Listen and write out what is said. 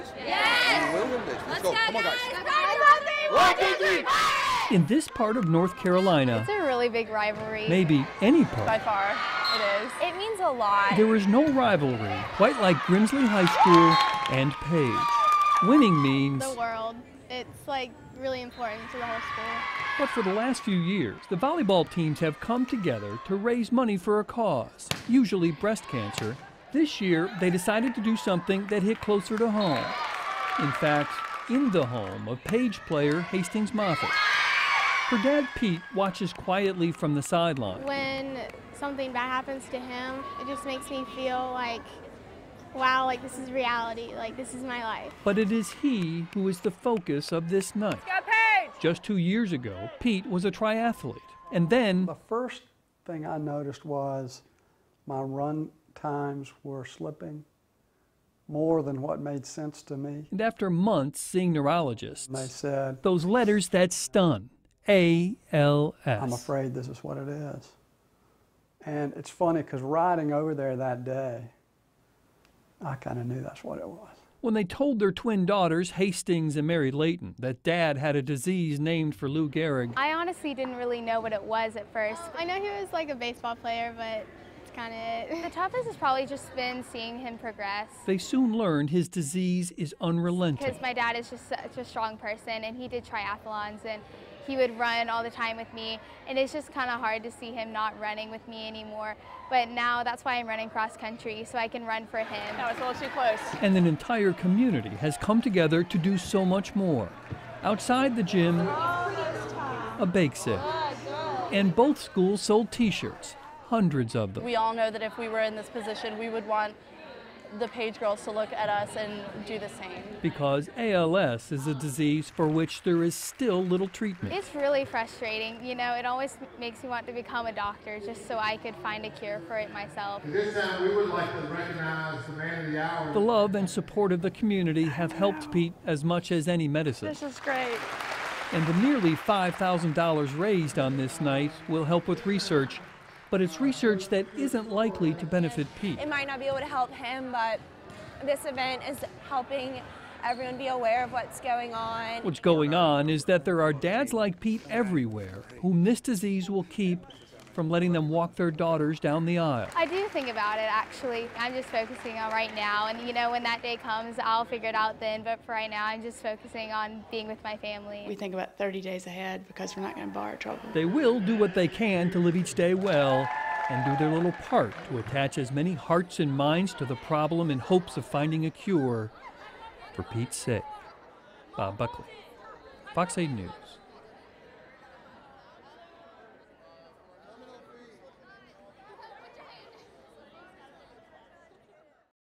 this? Yes! We will win this. Let's go. Come on, guys. 1, 2, 3, In this part of North Carolina, It's a really big rivalry. maybe any part, By far, it is. It means a lot. there is no rivalry quite like Grimsley High School and Page. Winning means, The world. It's like really important to the whole school. but for the last few years, the volleyball teams have come together to raise money for a cause, usually breast cancer. This year, they decided to do something that hit closer to home. In fact, in the home of Page player Hastings Moffitt. Her dad, Pete, watches quietly from the sideline. When something bad happens to him, it just makes me feel like, wow, like this is reality, like this is my life. But it is he who is the focus of this night. Go Page! Just 2 years ago, Pete was a triathlete. And then, The first thing I noticed was my run times were slipping more than what made sense to me. and after months seeing neurologists, They said, those letters that stun, ALS. I'm afraid this is what it is. And it's funny because riding over there that day, I kind of knew that's what it was. When they told their twin daughters, Hastings and Mary Layton, that Dad had a disease named for Lou Gehrig, I honestly didn't really know what it was at first. I know he was like a baseball player, but it's kind of it. The toughest has probably just been seeing him progress. they soon learned his disease is unrelenting. Because my dad is just such a strong person, and he did triathlons, and he would run all the time with me, and it's just kind of hard to see him not running with me anymore. But now that's why I'm running cross country, so I can run for him. No, it's a little too close. And an entire community has come together to do so much more. Outside the gym, a bake sale. And both schools sold T-shirts, hundreds of them. We all know that if we were in this position, we would want the Page girls to look at us and do the same. Because ALS is a disease for which there is still little treatment. It's really frustrating. You know, it always makes me want to become a doctor just so I could find a cure for it myself. This time we would like to recognize the man of the hour. The love and support of the community have helped Pete as much as any medicine. This is great. And the nearly $5,000 raised on this night will help with research, but it's research that isn't likely to benefit Pete. It might not be able to help him, but this event is helping everyone be aware of what's going on. What's going on is that there are dads like Pete everywhere whom this disease will keep from letting them walk their daughters down the aisle. I do think about it, actually. I'm just focusing on right now, and you know, when that day comes, I'll figure it out then, but for right now, I'm just focusing on being with my family. We think about 30 days ahead because we're not going to borrow trouble. They will do what they can to live each day well and do their little part to attach as many hearts and minds to the problem in hopes of finding a cure for Pete's sake. Bob Buckley, Fox 8 News.